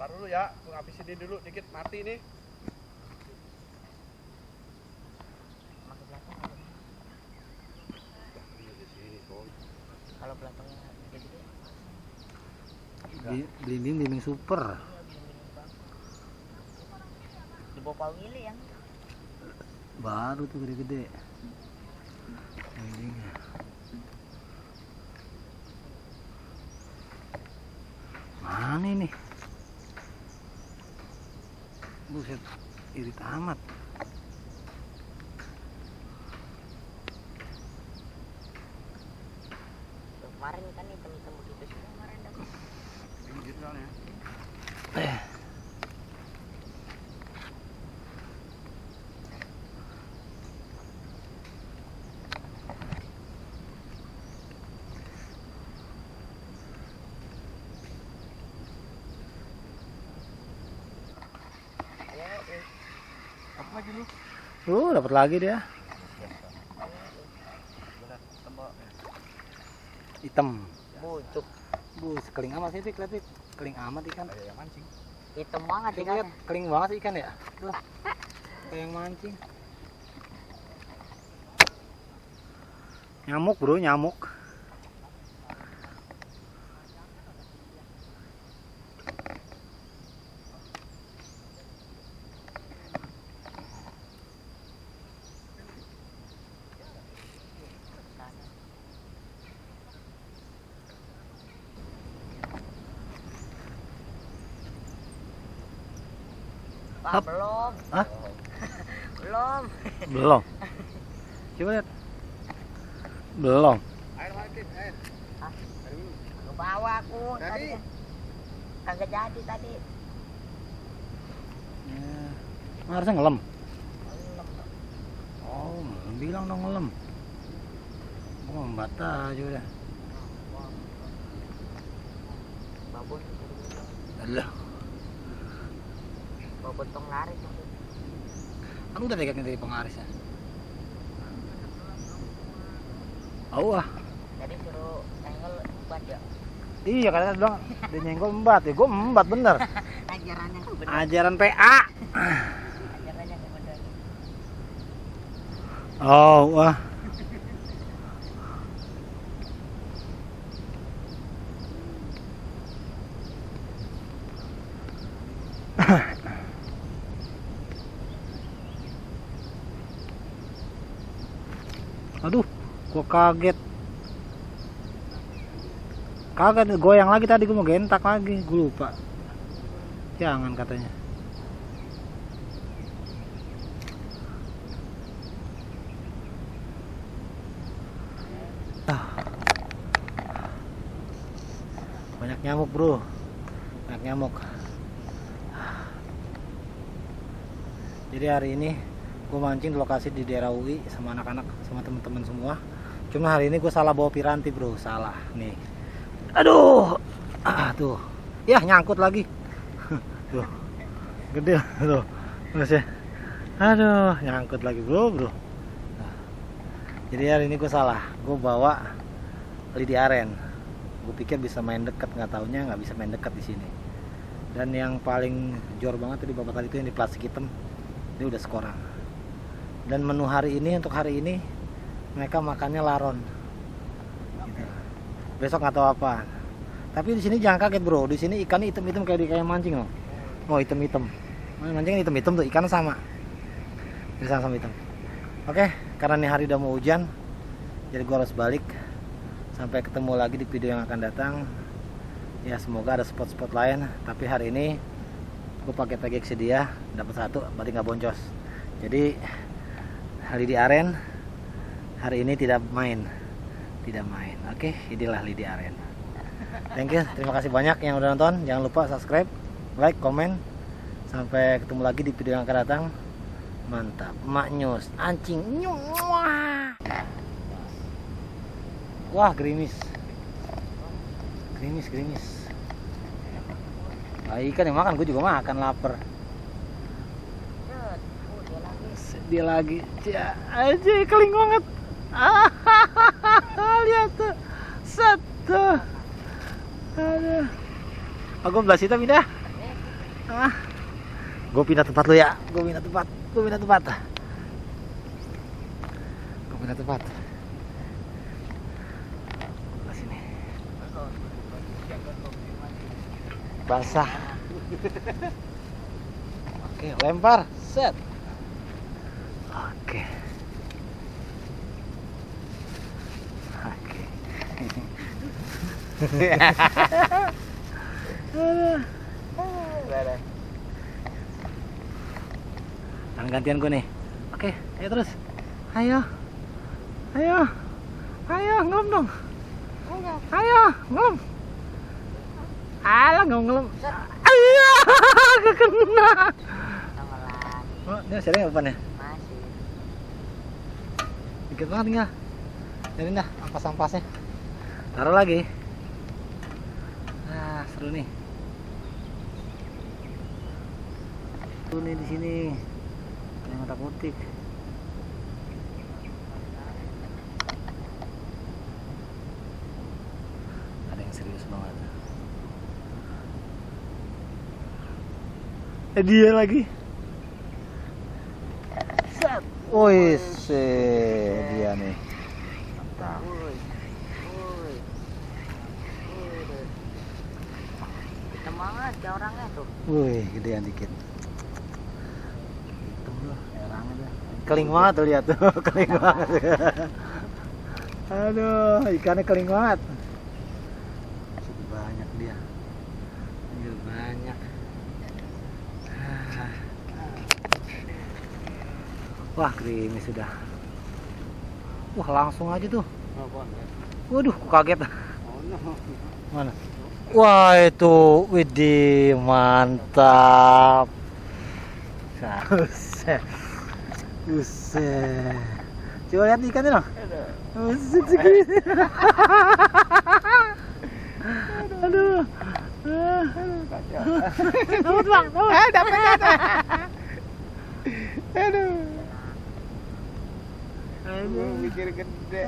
Tar dulu ya, gua ngabisin ini dulu dikit, mati nih. Makin belakang ada. Di sini, Son. Kalau belakangnya gede-gede. Belimbing super. Di bawah Pak Willy yang Baru tuh gede-gede. Belimbingnya. Mana ini? Buset, irit amat. kemarin kan hitam-hitam begitu sih kemarin dapat. Pinggir soalnya. Apa lagi lu? Dapat lagi dia. Hitam. Bucuk. Keling amat sih, Pik, lihat, Pik. Keling amat ikan. Kayak yang mancing. Hitam banget Coba ikan. lihat, keling banget sih ikan ya. Tuh. Kayak yang mancing. Nyamuk, Bro, nyamuk. Pak, Hap. belum. Hah? Belum. Belum. Coba lihat. Belum. Air mancing, air. Hah? Air minum. Ke bawah aku Tadi? tadi. Kan. Kagak jadi tadi. Ya. Harusnya ngelem. Belum. Oh, bilang dong ngelem. Gua membata aja udah. Babon. Alah, Babon tong laris. kan udah pegangnya dari pengarisnya. Ah. Jadi suruh senggol empat ya. Iya, katanya bilang dia nyenggol embat ya. Gua embat bener. Ajarannya kan bener. Ajaran PA. Ajarannya kan bener. Oh, wah. Aduh, gua kaget. Kagak goyang lagi tadi, gua mau gentak lagi, gua lupa. Jangan katanya. Banyak nyamuk, Bro. Banyak nyamuk. Jadi hari ini gue mancing di lokasi di daerah UI sama anak-anak, sama temen-temen semua. Cuma hari ini gue salah bawa piranti, Bro. Salah nih. Aduh. Tuh. Ya, nyangkut lagi. Tuh. Gede tuh. Terus ya. Aduh, nyangkut lagi, Bro. Nah, jadi hari ini gue salah. Gue bawa lidi aren. Gue pikir bisa main dekat, nggak taunya nggak bisa main dekat di sini. Dan yang paling jor banget tadi bapak tadi itu yang di plastik hitam. Dia udah sekorang. Dan menu hari ini, untuk hari ini mereka makannya laron gitu. Besok nggak tahu apa. Tapi di sini jangan kaget, Bro. Di sini ikannya hitam-hitam kayak mancing loh. Oh, hitam-hitam. Mancing hitam-hitam tuh, ikan sama. Ini sama hitam. Oke, karena ini hari udah mau hujan, jadi gua harus balik. Sampai ketemu lagi di video yang akan datang. Ya, semoga ada spot-spot lain. Tapi hari ini gue pakai PGX dia dapat satu, berarti nggak boncos. Jadi lidi aren hari ini tidak main. Oke, inilah lidi aren. Thank you, terima kasih banyak yang udah nonton. Jangan lupa subscribe, like, komen. Sampai ketemu lagi di video yang akan datang. Mantap, Mak Nyus, ancing. Wah, gerimis. Nah, ikan yang makan, gue juga makan, lapar. Dia lagi. Ya, aja keling banget. Lihat tuh. Satu. Aduh. Aku belas hitam dah. Gue pindah tempat lu ya. Gue pindah tempat. Ke sini. Basah. Oke, lempar. Set. Oke. Tangan gantian gue nih. Oke, ayo terus. Ayo, ngelem dong. Ayo, ngelem. Alah, ngelem. Ayo, kena. Nongol lagi. Oh, ini masih ada nggak umpannya? Masih. Dikit banget tinggal. Jadi dah, ampas-ampasnya. Taruh lagi. Nah, seru nih. Seru nih di sini. Yang otak-otik. Ada yang serius banget. Dia lagi. Set. Wih, dia nih. Mantap. Hitam banget ya orangnya tuh. Wih, gedean dikit. Hitam loh, orangnya tuh. Keling banget tuh, lihat tuh, keling banget. Aduh, ikannya keling banget. Masih banyak dia. Iya, banyak. Wah, gerimis sudah. Wah, langsung aja tuh. Waduh, kok kaget. Mana? Wah, itu widih, mantap. Buset. Coba lihat ikannya dong. Buset segini. Aduh. Dapat bang, dapat. Aduh. Mikir gede.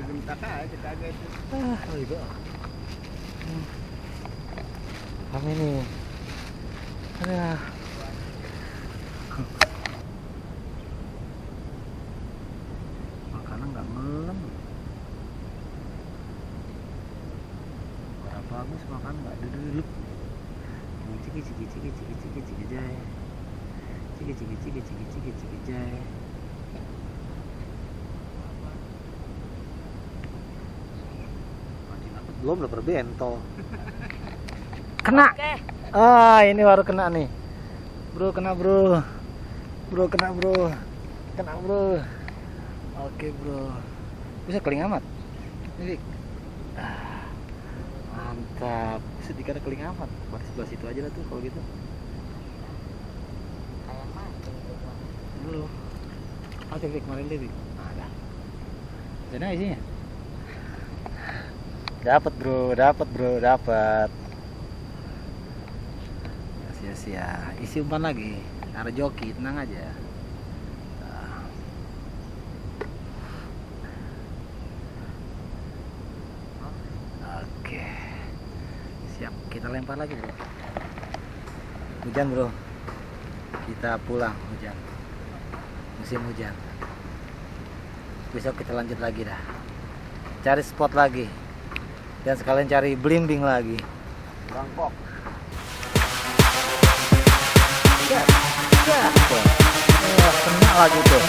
Bentak aja kaget. Kami nih. Aduh. Makanan nggak ngelem. Berapa bagus makan nggak duduk. Ciki jay. Ciki jay. Belum udah berbento. Kena. Oke. Ah, ini baru kena nih. Bro, kena bro. Kena bro. Oke bro. Bisa keling amat. Ini. Mantap. Sedikit keling amat. Buat sebelah situ aja lah tuh kalau gitu. Kayak mancing tuh. Dulu. Dik, kemarin Dik. Ada. Jadi isinya. Dapat bro. Sia-sia. Isi umpan lagi. Ada joki, tenang aja. Oke. Siap, kita lempar lagi bro. Hujan bro. Kita pulang hujan. Musim hujan. Besok kita lanjut lagi dah. Cari spot lagi. Dan sekalian cari belimbing lagi. Bangkok. Kena lagi tuh.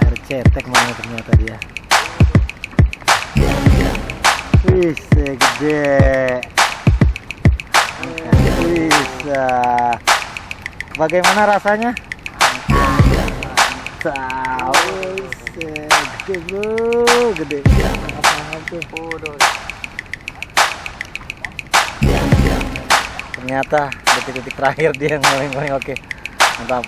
Air cetek mana ternyata dia. Wih, gede. Bisa. Bagaimana rasanya? Tahu, gede bro, gede. Apa tuh? Ternyata detik-detik terakhir dia yang paling oke. Mantap.